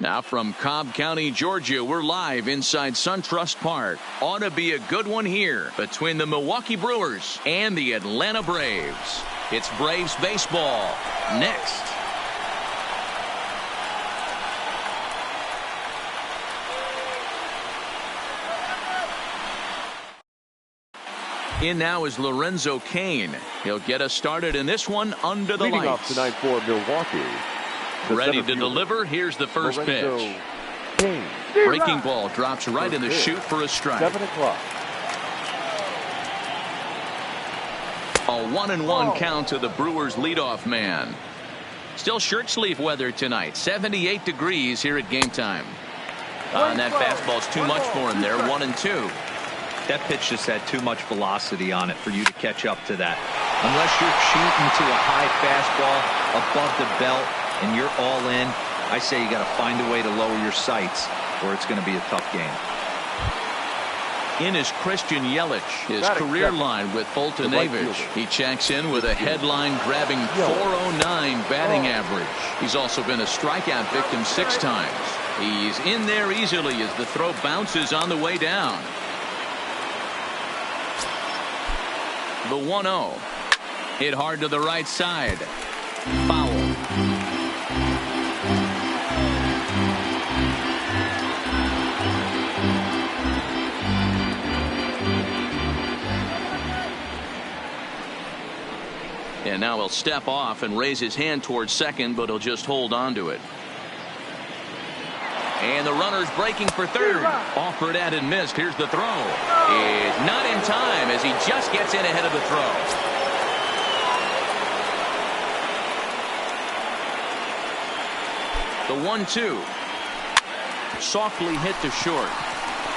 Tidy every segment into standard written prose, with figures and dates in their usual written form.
Now from Cobb County, Georgia, we're live inside SunTrust Park. Ought to be a good one here between the Milwaukee Brewers and the Atlanta Braves. It's Braves baseball next. In now is Lorenzo Cain. He'll get us started in this one under the Leading lights. off tonight for Milwaukee. Ready to deliver. Here's the first pitch. Cain. Breaking ball drops right in the chute for a strike. 7 o'clock. A 1-1 count to the Brewers leadoff man. Still shirt sleeve weather tonight. 78 degrees here at game time. And that fastball's too much for him there. 1-2. That pitch just had too much velocity on it for you to catch up to that. Unless you're shooting to a high fastball above the belt and you're all in, I say you got to find a way to lower your sights or it's going to be a tough game. In is Christian Yelich, his career line with Fulton Avich. He checks in with a headline-grabbing .409 batting average. He's also been a strikeout victim 6 times. He's in there easily as the throw bounces on the way down. The 1-0. Hit hard to the right side. Foul. And now he'll step off and raise his hand towards second, but he'll just hold on to it. And the runner's breaking for third. Offered at and missed. Here's the throw. It's not in time as he just gets in ahead of the throw. The 1-2. Softly hit to short.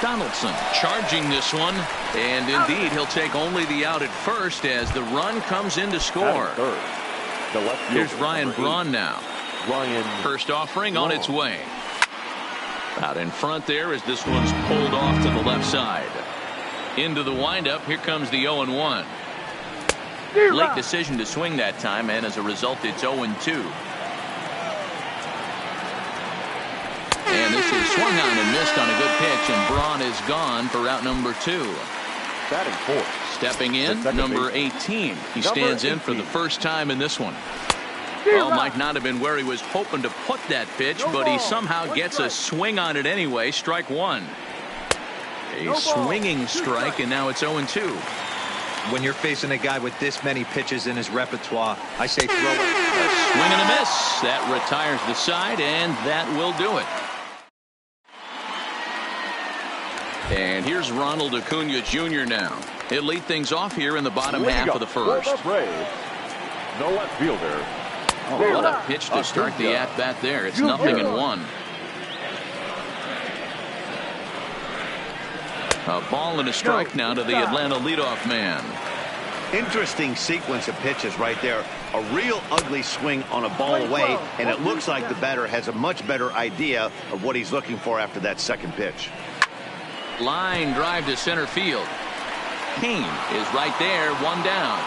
Donaldson charging this one. And indeed, he'll take only the out at first as the run comes in to score. Here's Ryan Braun now. First offering on its way. Out in front there as this one's pulled off to the left side. Into the windup. Here comes the 0-1. Late decision to swing that time, and as a result, it's 0-2. And this is swung on and missed on a good pitch, and Braun is gone for out number 2. Batting fourth. Stepping in, number 18. He stands in for the first time in this one. Well, might not have been where he was hoping to put that pitch, but he somehow gets a swing on it anyway. Strike 1. A swinging strike, and now it's 0-2. When you're facing a guy with this many pitches in his repertoire, I say throw it. A swing and a miss. That retires the side, and that will do it. And here's Ronald Acuna Jr. now. He'll lead things off here in the bottom half of the first. No left fielder. Oh, what a pitch to start the at-bat there. It's 0-1. A ball and a strike now to the Atlanta leadoff man. Interesting sequence of pitches right there. A real ugly swing on a ball away, and it looks like the batter has a much better idea of what he's looking for after that second pitch. Line drive to center field. Cain is right there, 1 down.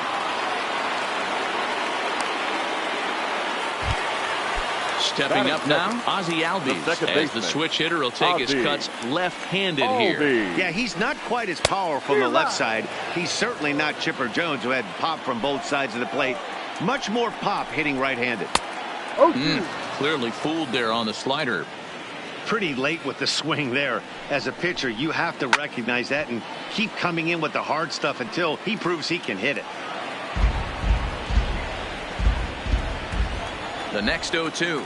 Stepping up now, Ozzie Albies, as the switch hitter will take his cuts left-handed here. Yeah, he's not quite as powerful on the left side. He's certainly not Chipper Jones, who had pop from both sides of the plate. Much more pop hitting right-handed. Clearly fooled there on the slider. Pretty late with the swing there. As a pitcher, you have to recognize that and keep coming in with the hard stuff until he proves he can hit it. The next 0-2.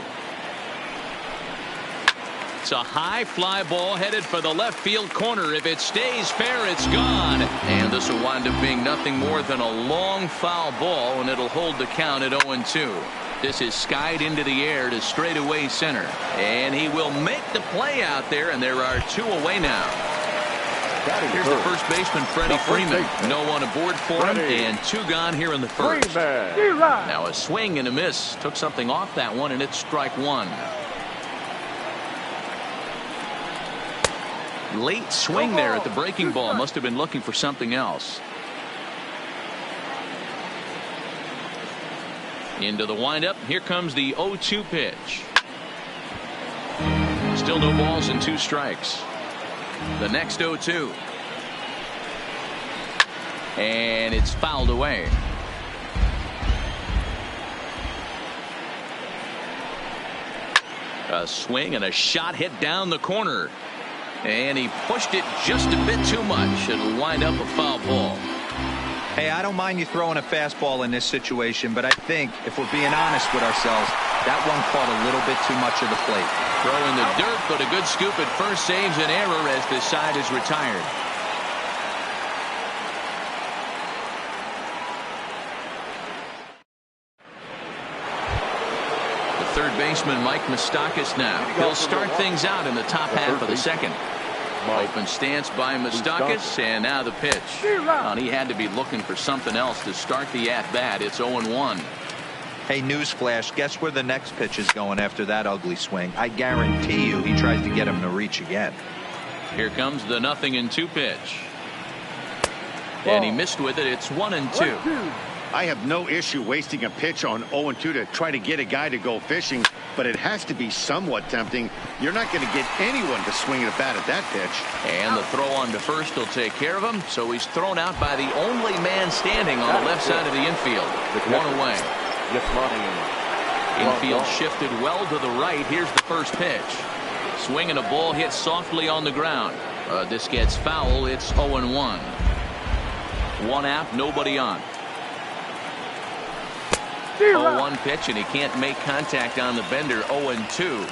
It's a high fly ball headed for the left field corner. If it stays fair, it's gone. And this will wind up being nothing more than a long foul ball, and it'll hold the count at 0-2. This is skied into the air to straightaway center. And he will make the play out there, and there are 2 away now. Here's the first baseman, Freddie Freeman. No one aboard for him, and 2 gone here in the first. Now a swing and a miss. Took something off that one, and it's strike 1. Late swing there at the breaking ball. Must have been looking for something else. Into the windup. Here comes the 0-2 pitch. Still no balls and 2 strikes. The next 0-2. And it's fouled away. A swing and a shot hit down the corner. And he pushed it just a bit too much. It'll wind up a foul ball. Hey, I don't mind you throwing a fastball in this situation, but I think if we're being honest with ourselves, that one caught a little bit too much of the plate. Throw in the dirt, but a good scoop at first saves an error as the side is retired. The third baseman, Mike Moustakas, now. He'll start things out in the top half of the second. Open stance by Moustakas, and now the pitch. Well, he had to be looking for something else to start the at-bat. It's 0-1. Hey, newsflash, guess where the next pitch is going after that ugly swing? I guarantee you he tries to get him to reach again. Here comes the 0-2 pitch. And he missed with it. It's 1-2. I have no issue wasting a pitch on 0-2 to try to get a guy to go fishing, but it has to be somewhat tempting. You're not going to get anyone to swing at a bat at that pitch. And the throw on to first will take care of him, so he's thrown out by the only man standing on the left side of the infield. 1 away. Infield shifted well to the right. Here's the first pitch. Swing and a ball hit softly on the ground. This gets foul. It's 0-1. 1 out, nobody on. 0-1 pitch, and he can't make contact on the bender. 0-2.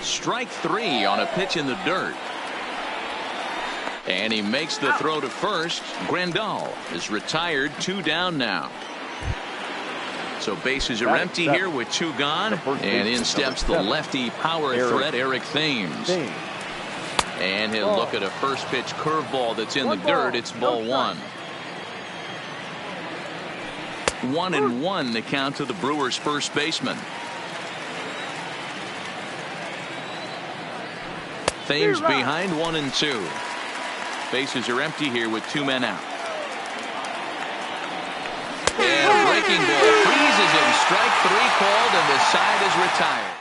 Strike 3 on a pitch in the dirt. And he makes the throw to first. Grandal is retired. 2 down now. So bases are empty here with 2 gone. And in steps the lefty power threat, Eric Thames. And he'll look at a first pitch curveball that's in the dirt. It's ball 1. 1-1 the count to the Brewers' first baseman. Thames behind 1-2. Bases are empty here with 2 men out. And a breaking ball freezes him. Strike 3 called, and the side is retired.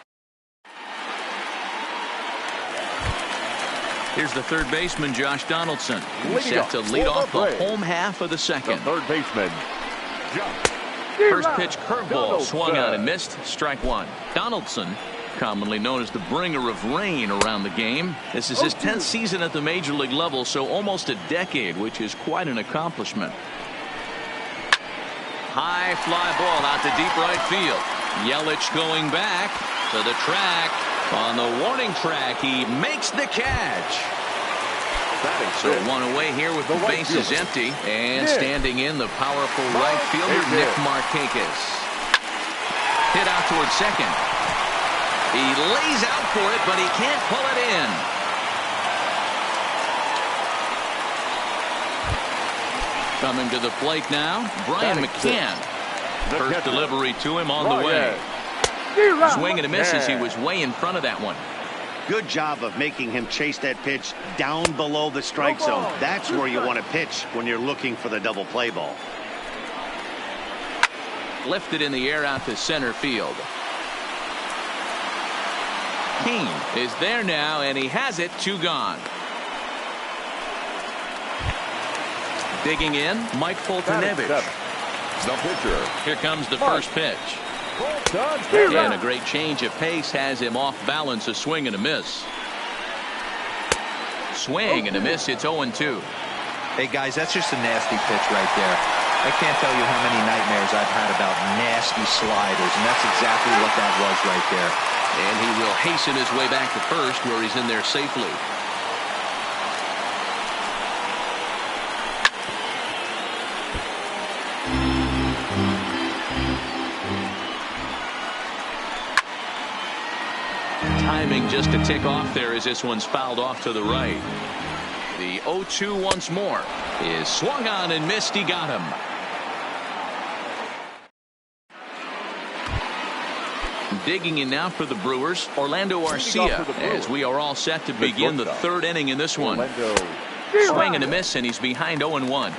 Here's the third baseman, Josh Donaldson. He's set to lead off the home half of the second. Third baseman. First pitch curveball swung on and missed. Strike 1. Donaldson, commonly known as the bringer of rain around the game. This is his 10th season at the major league level, so almost a decade, which is quite an accomplishment. High fly ball out to deep right field. Yelich going back to the track. On the warning track, he makes the catch. So 1 away here with the bases empty. And standing in, the powerful right fielder, Nick Markakis. Hit out towards second. He lays out for it, but he can't pull it in. Coming to the plate now, Brian McCann. First delivery to him on the way. Swing and a miss as he was way in front of that one. Good job of making him chase that pitch down below the strike zone. That's where you want to pitch when you're looking for the double play ball. Lifted in the air out to center field. King is there now, and he has it. 2 gone. Digging in, Mike Foltynewicz. The pitcher. Here comes the first pitch. And a great change of pace has him off balance. A swing and a miss. Swing and a miss. It's 0-2. Hey, guys, that's just a nasty pitch right there. I can't tell you how many nightmares I've had about nasty sliders, and that's exactly what that was right there. And he will hasten his way back to first, where he's in there safely. Timing just to tick off there as this one's fouled off to the right. The 0-2 once more is swung on and missed. He got him. Digging in now for the Brewers, Orlando Arcia, as we are all set to begin the third inning in this one. Swing and a miss, and he's behind 0-1.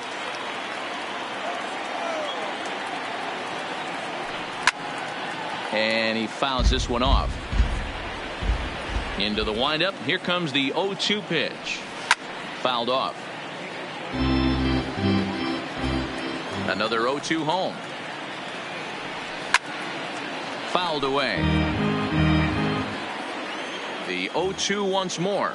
and he fouls this one off. Into the windup. Here comes the 0-2 pitch. Fouled off. Another 0-2 home. Fouled away. The 0-2 once more.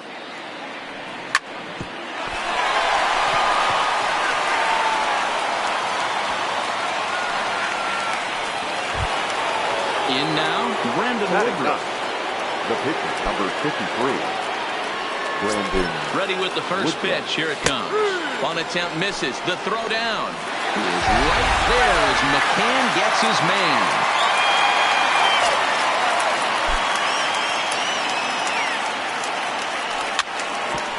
In now, Brandon Woodruff. The pitcher, number 53. Brandon. Ready with the first pitch. Here it comes. One attempt misses. The throw down. He is right there as McCann gets his man.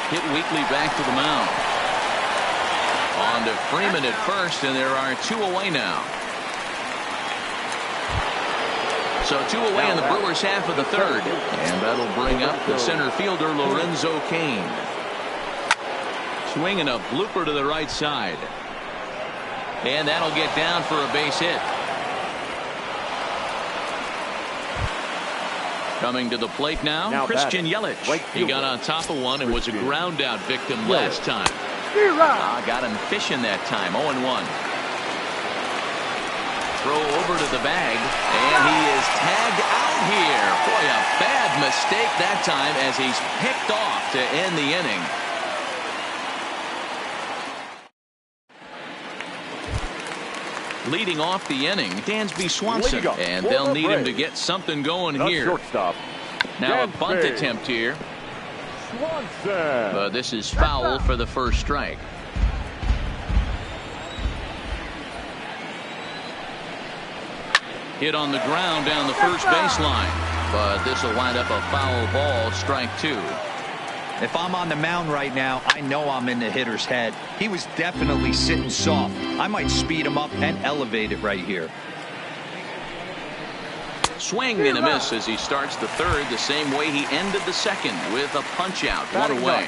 Hit weakly back to the mound. On to Freeman at first, and there are 2 away now. So 2 away in the Brewers half of the third. And that'll bring up the center fielder, Lorenzo Cain. Swinging a blooper to the right side. And that'll get down for a base hit. Coming to the plate now Christian Yelich. He got on top of one and was a ground out victim last time. Got him fishing that time. 0-1. Throw over to the bag, and he is tagged out here. Boy, a bad mistake that time as he's picked off to end the inning. Leading off the inning, Dansby Swanson, and they'll need him to get something going here. Shortstop. Now a bunt attempt here. But this is foul for the first strike. Hit on the ground down the first baseline. But this will wind up a foul ball, strike 2. If I'm on the mound right now, I know I'm in the hitter's head. He was definitely sitting soft. I might speed him up and elevate it right here. Swing and a miss as he starts the third the same way he ended the second with a punch out. 1 away.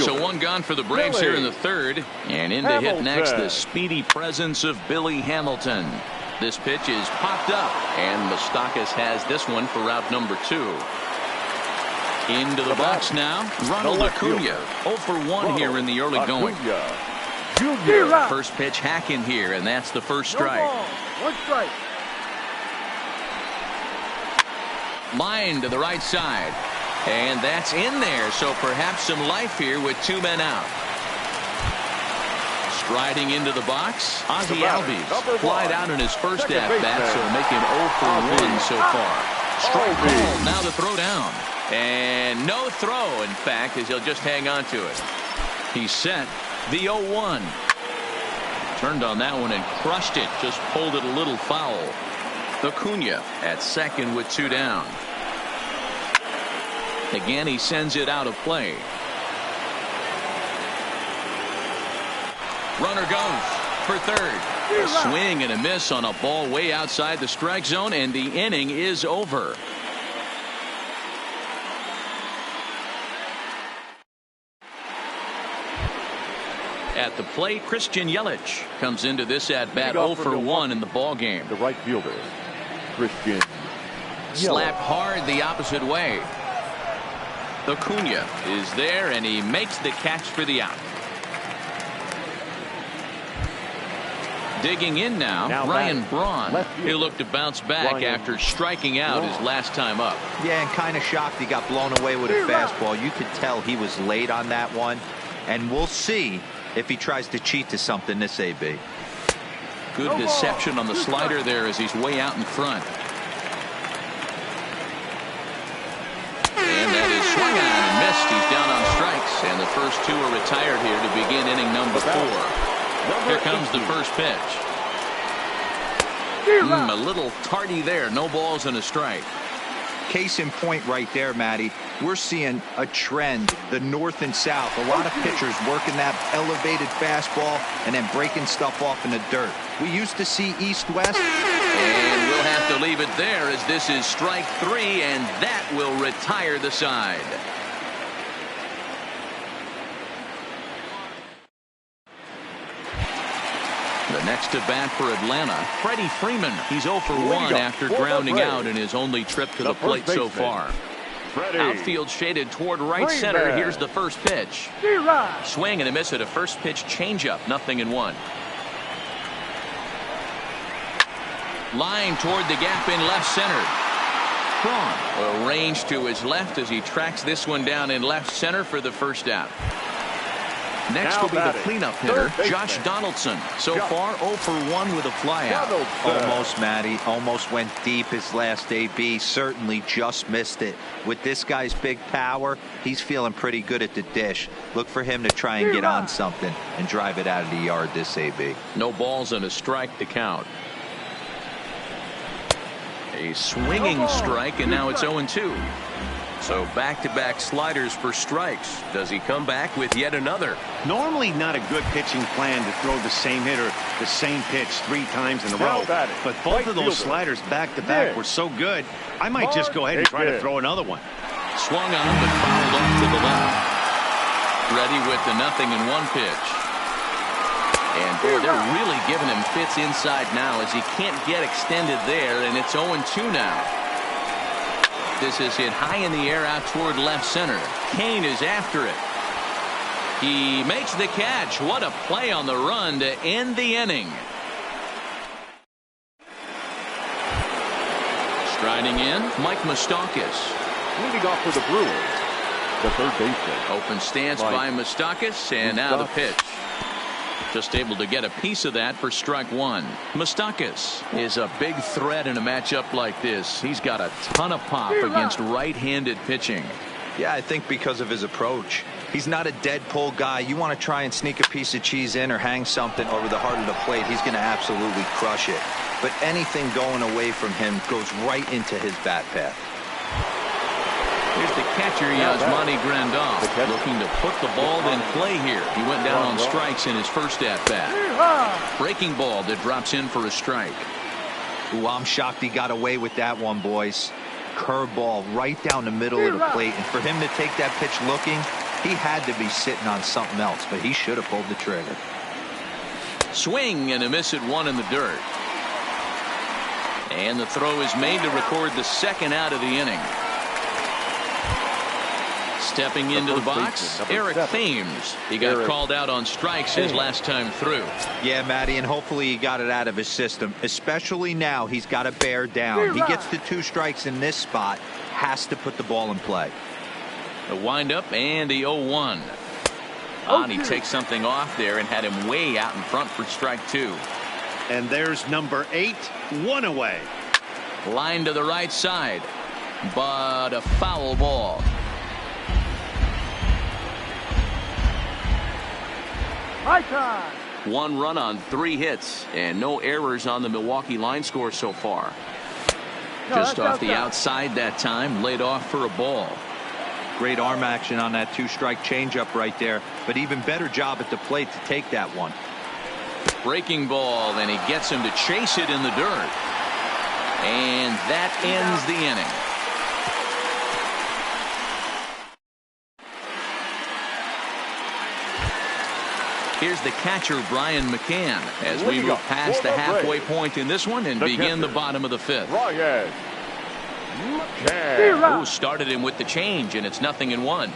So 1 gone for the Braves here in the third. And in to hit next, the speedy presence of Billy Hamilton. This pitch is popped up, and Moustakas has this one for route number 2. Into the box now, Ronald Acuna. 0 for 1 here in the early going. First pitch hacking here, and that's the first strike. 1 strike. Line to the right side, and that's in there, so perhaps some life here with 2 men out. Striding into the box, Ozzie Albies flied out in his first at-bat, so making 0 for 1 so far. Strike ball, now the throw down. And no throw, in fact, as he'll just hang on to it. He's set. The 0-1. Turned on that one and crushed it. Just pulled it a little foul. Acuna at second with 2 down. Again, he sends it out of play. Runner goes for third. A swing and a miss on a ball way outside the strike zone, and the inning is over. At the plate, Christian Yelich comes into this at bat 0 for 1 in the ball game. The right fielder, Christian Yelich. Slapped hard the opposite way. Acuna is there, and he makes the catch for the out. Digging in now Ryan Braun. He'll look to bounce back after striking out his last time up. Yeah, and kind of shocked he got blown away with a fastball. You could tell he was late on that one, and we'll see if he tries to cheat to something this AB. Good deception on the slider there as he's way out in front. And that is swung on and missed. He's down on strikes, and the first 2 are retired here to begin inning number 4. Here comes the first pitch. A little tardy there. No balls and a strike. Case in point right there, Matty. We're seeing a trend, the north and south. A lot of pitchers working that elevated fastball and then breaking stuff off in the dirt. We used to see east-west. And we'll have to leave it there as this is strike 3, and that will retire the side. The The next to bat for Atlanta, Freddie Freeman. He's 0 for 1 after grounding out in his only trip to the plate so far. Outfield shaded toward right center. Here's the first pitch. Swing and a miss at a first pitch changeup. 0-1. Line toward the gap in left center. Cron arranged to his left as he tracks this one down in left center for the first out. Next will be the cleanup hitter, Josh Donaldson. So far, 0 for 1 with a flyout. Almost, Matty. Almost went deep his last AB. Certainly just missed it. With this guy's big power, he's feeling pretty good at the dish. Look for him to try and get on something and drive it out of the yard this AB. No balls and a strike to count. A swinging strike, and now it's 0-2. So back-to-back sliders for strikes. Does he come back with yet another? Normally not a good pitching plan to throw the same hitter the same pitch 3 times in a row. But both of those sliders back-to-back were so good, I might just go ahead and try to throw another one. Swung on, but fouled off to the left. Ready with the 0-1 pitch. And boy, they're really giving him fits inside now as he can't get extended there, and it's 0-2 now. This is hit high in the air out toward left center. Kane is after it. He makes the catch. What a play on the run to end the inning. Striding in, Mike Moustakas. Leading off for the Brewers, the third baseman. Open stance by Moustakas, and now the pitch. Just able to get a piece of that for strike 1. Moustakas is a big threat in a matchup like this. He's got a ton of pop against right-handed pitching. Yeah, I think because of his approach. He's not a dead pull guy. You want to try and sneak a piece of cheese in or hang something over the heart of the plate, he's going to absolutely crush it. But anything going away from him goes right into his bat path. Here's the catcher, Yasmani Grandal, looking to put the ball in play here. He went down on strikes in his first at-bat. Breaking ball that drops in for a strike. Ooh, I'm shocked he got away with that one, boys. Curveball right down the middle of the plate. And for him to take that pitch looking, he had to be sitting on something else, but he should have pulled the trigger. Swing and a miss at 1 in the dirt. And the throw is made to record the second out of the inning. Stepping into the box, Eric Thames. He got called out on strikes his last time through. Yeah, Matty, and hopefully he got it out of his system. Especially now, he's got to bear down. He gets the 2 strikes in this spot, has to put the ball in play. The windup and the 0-1. And he takes something off there and had him way out in front for strike 2. And there's number 8, 1 away. Line to the right side, but a foul ball. Right time. 1 run on 3 hits and no errors on the Milwaukee line score so far. Just off the outside that time, laid off for a ball. Great arm action on that 2-strike changeup right there, but even better job at the plate to take that one. Breaking ball, and he gets him to chase it in the dirt. And that ends the inning. Here's the catcher, Brian McCann, as we move past the halfway point in this one and begin the bottom of the 5th. Brian McCann. Who started him with the change, and it's 0-1.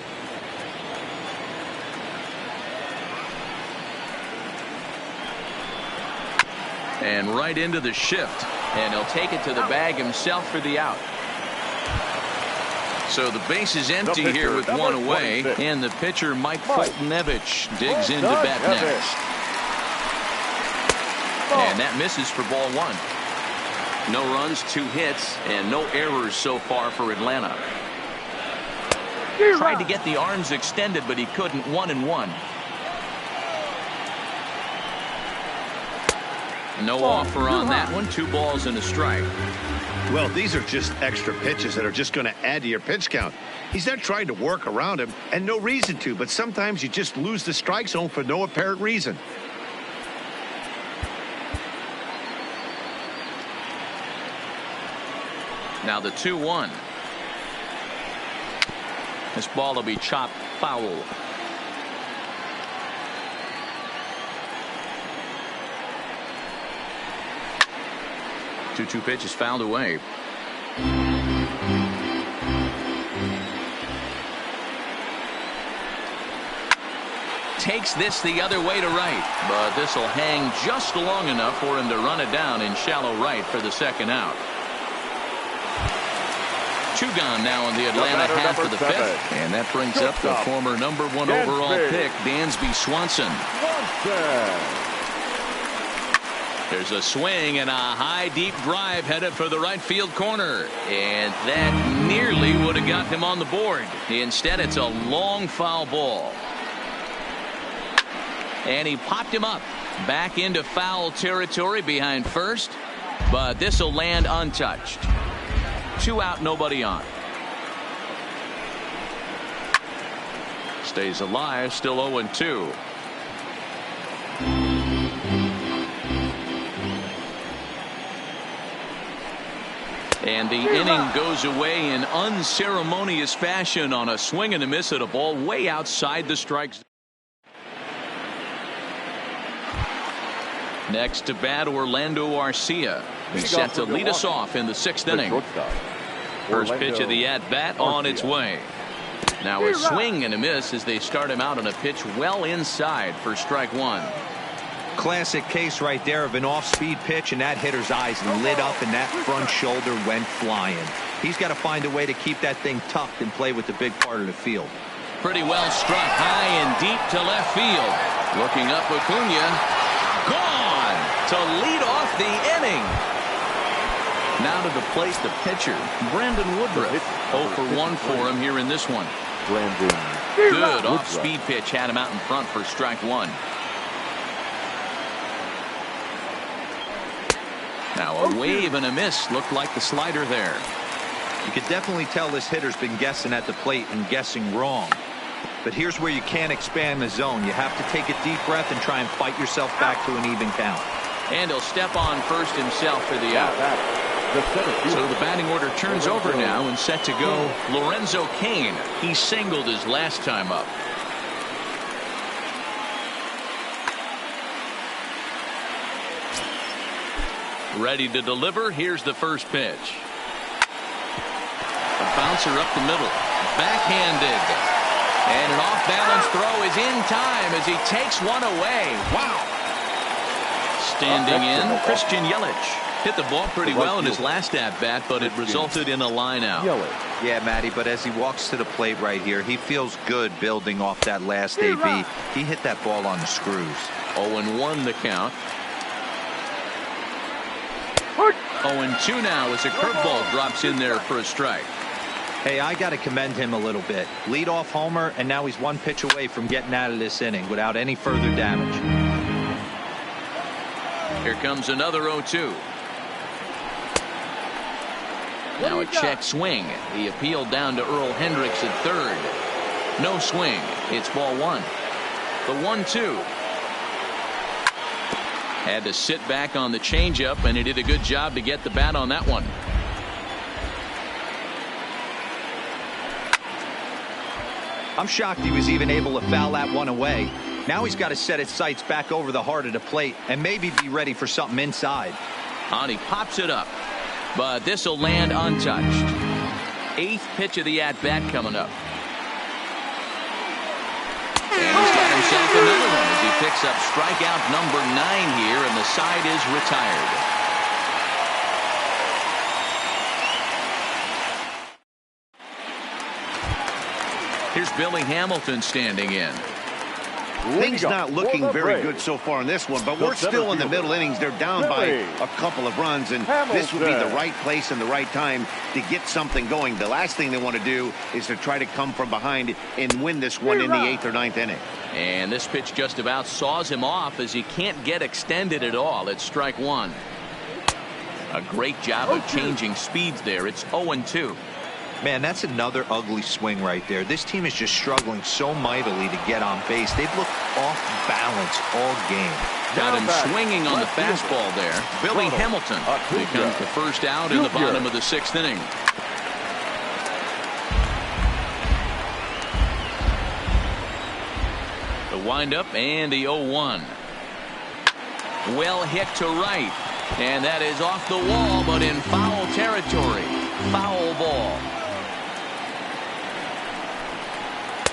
And right into the shift, and he'll take it to the bag himself for the out. So the base is empty here with 1 away, and the pitcher, Mike Foltynewicz, digs into bat next. And that misses for ball 1. No runs, 2 hits, and no errors so far for Atlanta. Tried to get the arms extended, but he couldn't. 1-1. No offer on that one. 2 balls and a strike. Well, these are just extra pitches that are just going to add to your pitch count. He's not trying to work around him, and no reason to, but sometimes you just lose the strike zone for no apparent reason. Now the 2-1. This ball will be chopped foul. 2-2 pitch is fouled away. Takes this the other way to right, but this will hang just long enough for him to run it down in shallow right for the second out. 2 gone now in the Atlanta half of the 5th, and that brings up the former #1 overall pick, Dansby Swanson. There's a swing and a high deep drive headed for the right field corner, and that nearly would have got him on the board. Instead, it's a long foul ball. And he popped him up back into foul territory behind first, but this will land untouched. 2 out, nobody on. Stays alive, still 0-2. And the inning goes away in unceremonious fashion on a swing and a miss at a ball way outside the strike zone. Next to bat, Orlando Arcia. He's set to lead us off in the 6th inning. First pitch of the at-bat on its way. Now a swing and a miss as they start him out on a pitch well inside for strike 1. Classic case right there of an off-speed pitch, and that hitter's eyes lit up and that front shoulder went flying. He's got to find a way to keep that thing tucked and play with the big part of the field. Pretty well struck high and deep to left field. Looking up, Acuna. Gone to lead off the inning. Now to the plate, the pitcher, Brandon Woodruff. 0 for 1 for him here in this one. Good off-speed pitch had him out in front for strike 1. Now a wave and a miss. Looked like the slider there. You could definitely tell this hitter's been guessing at the plate and guessing wrong. But here's where you can't expand the zone. You have to take a deep breath and try and fight yourself back to an even count. And he'll step on first himself for the out. So the batting order turns over now and set to go Lorenzo Cain. He singled his last time up. Ready to deliver. Here's the first pitch. A bouncer up the middle. Backhanded. And an off-balance throw is in time as he takes one away. Wow. Standing in, Christian Yelich. Hit the ball pretty well in his last at-bat, but it resulted in a line out. Yeah, Matty, but as he walks to the plate right here, he feels good building off that last AB. He hit that ball on the screws. 0-1 the count. 0-2 now as a curveball drops in there for a strike. Hey, I got to commend him a little bit. Leadoff homer, and now he's 1 pitch away from getting out of this inning without any further damage. Here comes another 0-2. Now a check swing. He appealed down to Earl Hendricks at third. No swing. It's ball 1. The 1-2. Had to sit back on the changeup, and he did a good job to get the bat on that one. I'm shocked he was even able to foul that one away. Now he's got to set his sights back over the heart of the plate and maybe be ready for something inside. And he pops it up, but this will land untouched. 8th pitch of the at-bat coming up. And he's got himself another one as he picks up strikeout number 9 here, and the side is retired. Here's Billy Hamilton standing in. Things not looking very good so far in this one, but we're still in the middle innings. They're down by a couple of runs, and this would be the right place and the right time to get something going. The last thing they want to do is to try to come from behind and win this one in the 8th or 9th inning. And this pitch just about saws him off as he can't get extended at all. It's strike 1. A great job of changing speeds there. It's 0-2. Man, that's another ugly swing right there. This team is just struggling so mightily to get on base. They've looked off balance all game. Got him swinging on the fastball there. Billy Hamilton becomes the first out in the bottom of the 6th inning. The windup and the 0-1. Well hit to right. And that is off the wall, but in foul territory. Foul ball.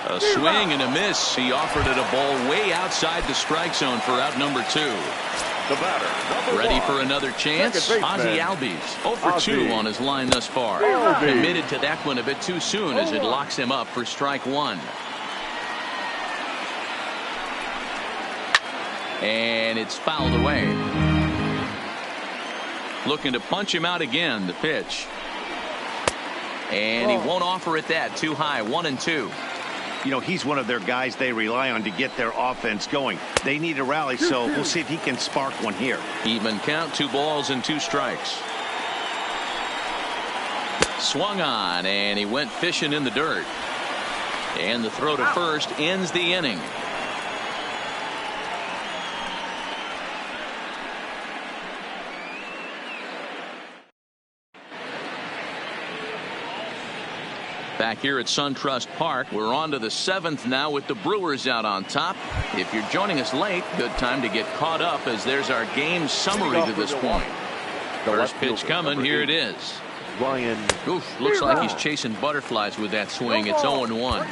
A swing and a miss. He offered it a ball way outside the strike zone for out number 2. The batter, ready for another chance. Ozzie Albies 0 for 2 on his line thus far. Committed to that one a bit too soon as it locks him up for strike 1. And it's fouled away. Looking to punch him out again. The pitch. And he won't offer it that. Too high. 1-2. You know, he's one of their guys they rely on to get their offense going. They need a rally, so we'll see if he can spark one here. Even count. 2 balls and 2 strikes. Swung on, and he went fishing in the dirt. And the throw to first ends the inning. Back here at SunTrust Park, we're on to the 7th now with the Brewers out on top. If you're joining us late, good time to get caught up as there's our game summary to this point. First pitch coming, here it is. Oof, looks like he's chasing butterflies with that swing. It's 0-1.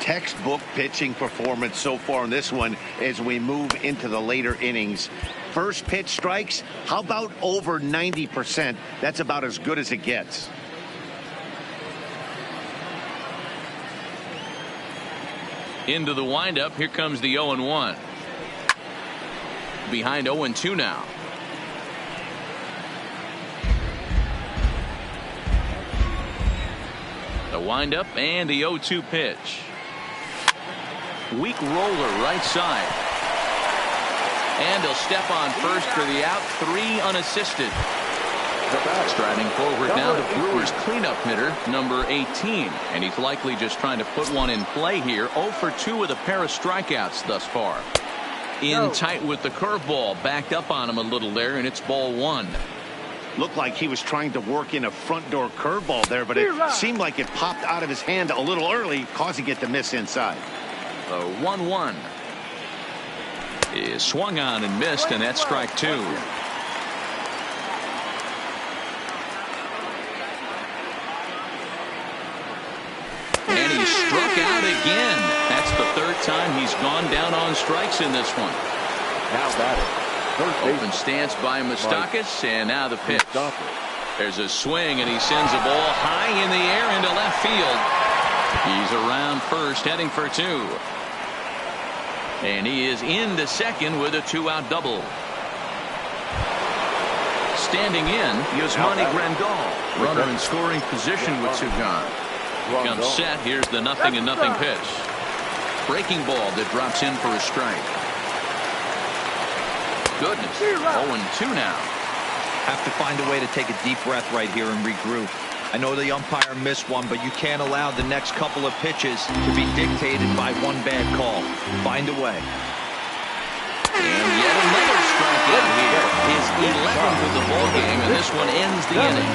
Textbook pitching performance so far in this one as we move into the later innings. First pitch strikes, how about over 90%? That's about as good as it gets. Into the windup. Here comes the 0-1. Behind 0-2 now. The windup and the 0-2 pitch. Weak roller right side. And he'll step on first for the out. 3 unassisted. Striding forward now, the Brewers cleanup hitter, number 18. And he's likely just trying to put one in play here. 0 for 2 with a pair of strikeouts thus far. In tight with the curveball. Backed up on him a little there, and it's ball 1. Looked like he was trying to work in a front door curveball there, but it seemed like it popped out of his hand a little early, causing it to miss inside. The 1-1 is swung on and missed, and that's strike 2. And he struck out again. That's the 3rd time he's gone down on strikes in this one. Now batting. Open stance by Moustakas, and now the pitch. There's a swing, and he sends a ball high in the air into left field. He's around first, heading for 2. And he is into second with a 2-out double. Standing in, Yasmani Grandal. Runner in scoring position with 2 gone. Comes set. Here's the 0-0 pitch. Breaking ball that drops in for a strike. Goodness. 0-2 now. Have to find a way to take a deep breath right here and regroup. I know the umpire missed one, but you can't allow the next couple of pitches to be dictated by one bad call. Find a way. And yet another strikeout here. His 11th of the ball game, and this one ends the inning.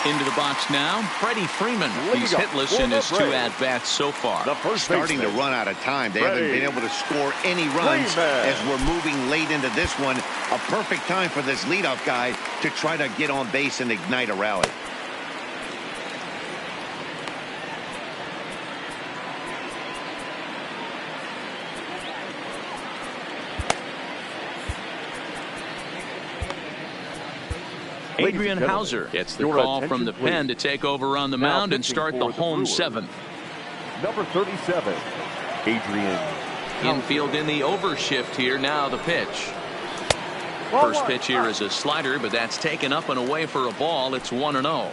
Into the box now, Freddie Freeman. He's hitless in his 2 at-bats so far. Starting to run out of time. They haven't been able to score any runs as we're moving late into this one. A perfect time for this leadoff guy to try to get on base and ignite a rally. Adrian Hauser gets the call from the pen to take over on the mound and start the home 7th. Number 37, Adrian. Infield in the overshift here. Now the pitch. First pitch here is a slider, but that's taken up and away for a ball. It's 1-0.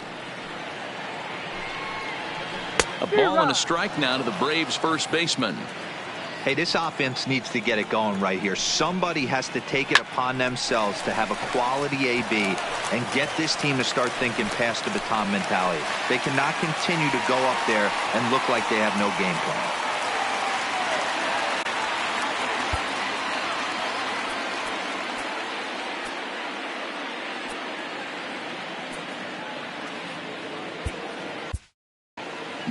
A ball and a strike now to the Braves first baseman. Hey, this offense needs to get it going right here. Somebody has to take it upon themselves to have a quality AB and get this team to start thinking past the baton mentality. They cannot continue to go up there and look like they have no game plan.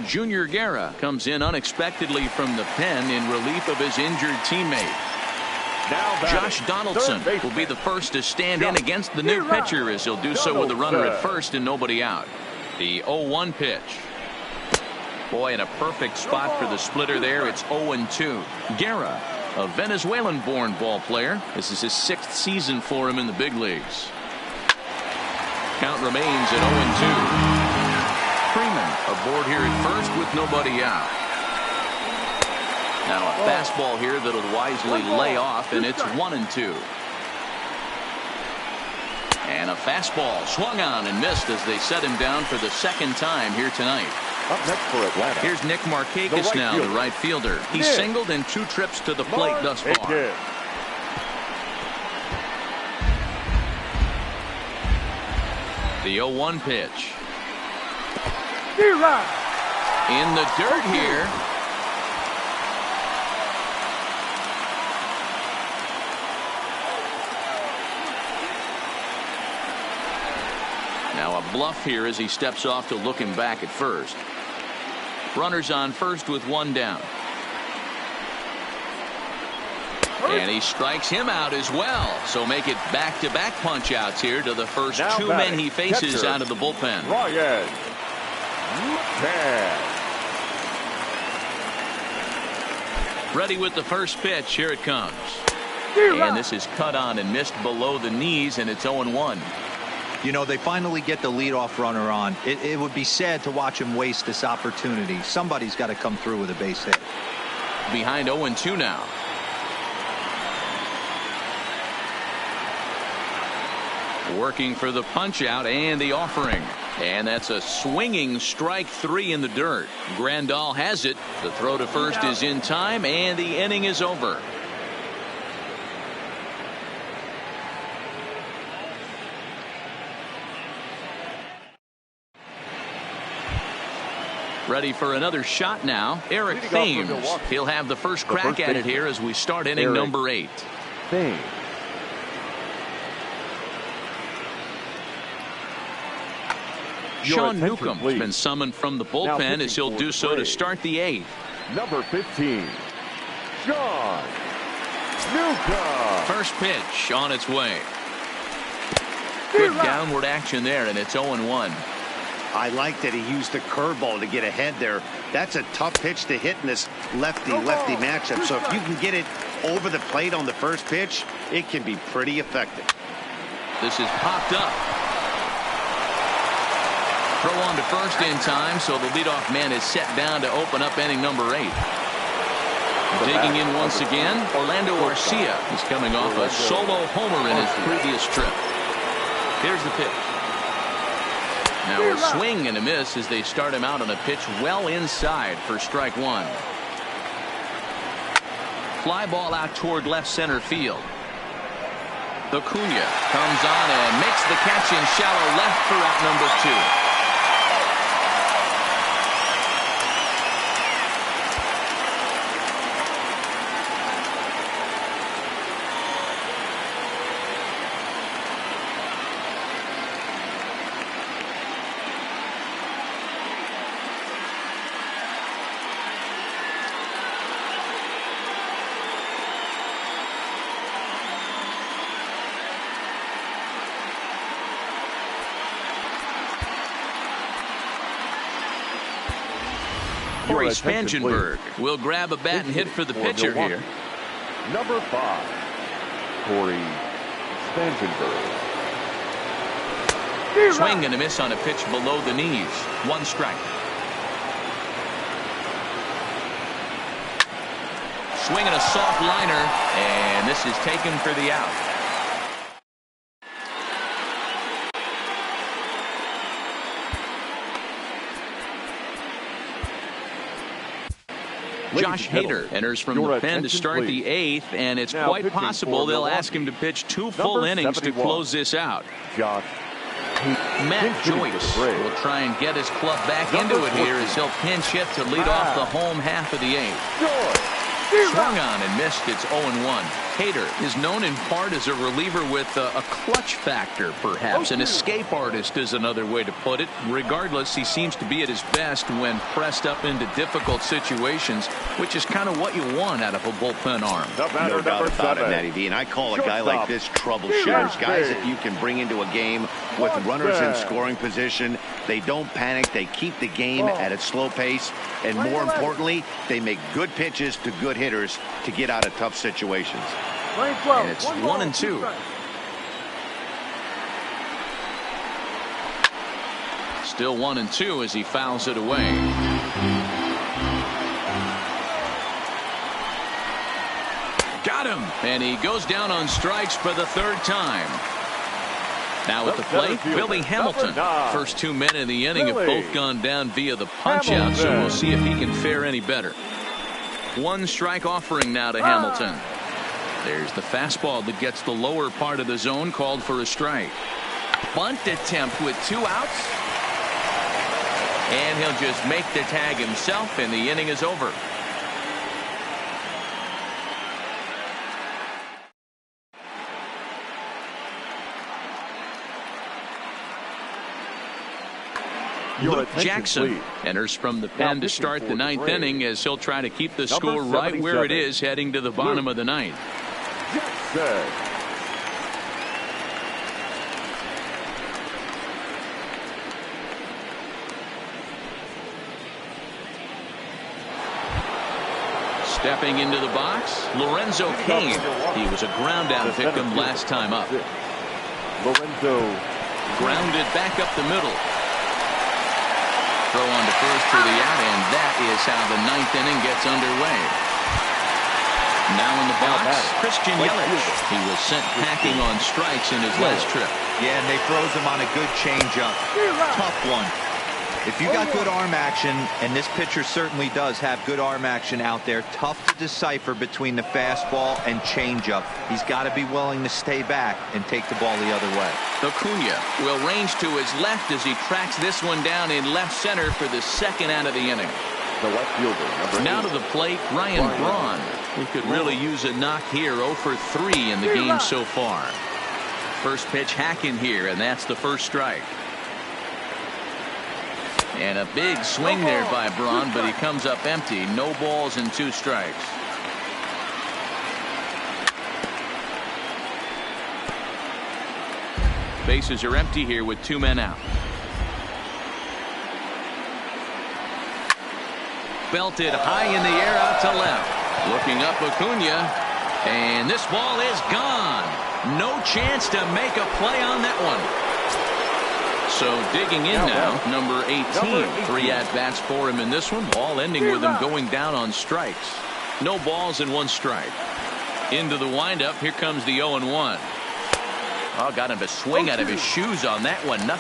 Junior Guerra comes in unexpectedly from the pen in relief of his injured teammate. Josh Donaldson will be the first to stand in against the new pitcher, as he'll do so with a runner at first and nobody out. The 0-1 pitch. Boy, in a perfect spot for the splitter there. It's 0-2. Guerra, a Venezuelan-born ball player. This is his 6th season for him in the big leagues. Count remains at 0-2. Freeman aboard here at first with nobody out. Now a fastball here that'll wisely lay off, and it's 1-2. And a fastball swung on and missed as they set him down for the 2nd time here tonight. Up next for Atlanta. Here's Nick Markakis now, the right fielder. He's singled in 2 trips to the plate thus far. The 0-1 pitch. In the dirt here. Now a bluff here as he steps off to look him back at first. Runners on first with 1 down. And he strikes him out as well. So make it back-to-back punch-outs here to the first 2 men he faces out of the bullpen. Ryan. Ready with the first pitch. Here it comes. And this is cut on and missed below the knees, and it's 0-1. You know, they finally get the leadoff runner on. It would be sad to watch him waste this opportunity. Somebody's got to come through with a base hit. Behind 0-2 now. Working for the punch out and the offering. And that's a swinging strike 3 in the dirt. Grandal has it. The throw to first is in time, and the inning is over. Ready for another shot now. Eric Thames. He'll have the first crack at it here as we start inning number 8. Thames. Sean Newcomb's been summoned from the bullpen as he'll do so to start the 8th. Number 15, Sean Newcomb. First pitch on its way. Good downward action there, and it's 0-1. I like that he used the curveball to get ahead there. That's a tough pitch to hit in this lefty-lefty matchup. So if you can get it over the plate on the first pitch, it can be pretty effective. This is popped up. Throw on to first in time, so the leadoff man is set down to open up inning number 8. Digging in once again, Orlando Arcia. He's coming off a solo homer in his previous trip. Here's the pitch. Now a swing and a miss as they start him out on a pitch well inside for strike 1. Fly ball out toward left center field. Acuna comes on and makes the catch in shallow left for out number 2. Corey Spangenberg will grab a bat and hit for the pitcher here. Number 5, Corey Spangenberg. Swing and a miss on a pitch below the knees. 1 strike. Swinging a soft liner, and this is taken for the out. Josh Hader enters from the pen to start the 8th, and it's quite possible they'll ask him to pitch 2 full innings to close this out. Matt Joyce will try and get his club back into it here as he'll pinch hit to lead off the home half of the 8th. Swung on and missed. It's 0-1. Hader is known in part as a reliever with a clutch factor, perhaps. An escape artist is another way to put it. Regardless, he seems to be at his best when pressed up into difficult situations, which is kind of what you want out of a bullpen arm. No doubt about it, Matty V. And I call a guy like this troubleshooters. Guys that you can bring into a game with runners in scoring position. They don't panic. They keep the game at a slow pace. And more importantly, they make good pitches to good hitters to get out of tough situations. And it's 1-2. Still 1-2 as he fouls it away. Got him. And he goes down on strikes for the third time. Now at the plate, Billy Hamilton. First 2 men in the inning have both gone down via the punch-out, so we'll see if he can fare any better. One strike offering now to Hamilton. There's the fastball that gets the lower part of the zone, called for a strike. Bunt attempt with 2 outs. And he'll just make the tag himself, and the inning is over. Luke Jackson enters from the pen to start the 9th inning as he'll try to keep the score right where it is heading to the bottom of the 9th. Stepping into the box, Lorenzo Cain. He was a ground out victim last time up. Lorenzo grounded back up the middle. Throw on to first for the out, and that is how the 9th inning gets underway. Now in the box, Christian Yelich. He was sent packing on strikes in his last trip. Yeah, and they froze him on a good changeup. Tough one. If you got good arm action, and this pitcher certainly does have good arm action out there, tough to decipher between the fastball and changeup. He's got to be willing to stay back and take the ball the other way. Acuna will range to his left as he tracks this one down in left center for the second out of the inning. The left fielder, now to the plate, Ryan Braun, who could really use a knock here. 0 for 3 in the game so far. First pitch hacking here, and that's the first strike. And a big swing there by Braun, but he comes up empty. No balls and 2 strikes. Bases are empty here with 2 men out. Belted high in the air out to left. Looking up Acuna. And this ball is gone. No chance to make a play on that one. So digging in now, number 18. 3 at-bats for him in this one, all ending with him going down on strikes. No balls and 1 strike. Into the windup, here comes the 0-1. Oh, got him to swing out of his shoes on that one. 0-2.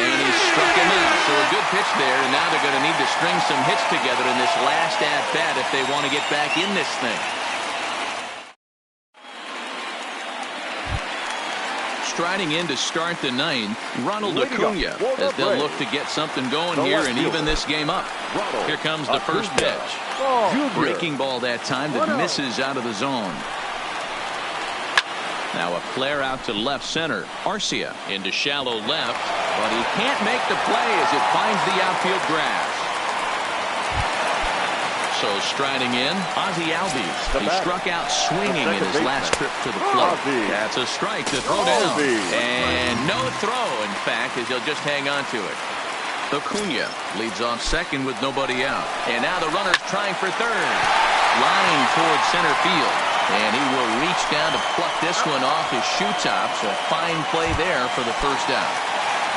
And he struck him out. So a good pitch there, and now they're going to need to string some hits together in this last at-bat if they want to get back in this thing. Striding in to start the 9th, Ronald Acuna, as they'll look to get something going here and even this game up. Here comes the first pitch. Breaking ball that time that misses out of the zone. Now a flare out to left center. Arcia into shallow left, but he can't make the play as it finds the outfield grass. So striding in, Ozzie Albies. He struck out swinging in his last trip to the plate. That's a strike to throw down. And no throw, in fact, as he'll just hang on to it. Acuna leads off second with nobody out. And now the runner's trying for third. Line towards center field. And he will reach down to pluck this one off his shoe tops. A fine play there for the first out.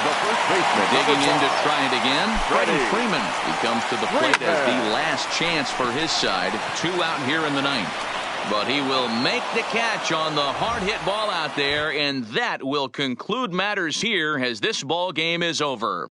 The first baseman, digging in to try it again. Freddie Freeman. He comes to the plate as the last chance for his side. 2 out here in the 9th. But he will make the catch on the hard hit ball out there, and that will conclude matters here as this ball game is over.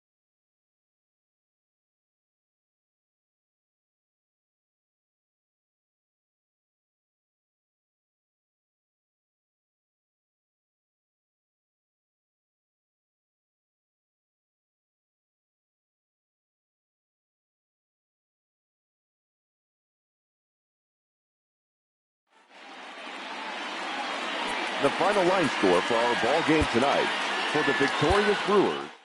The final line score for our ball game tonight for the victorious Brewers.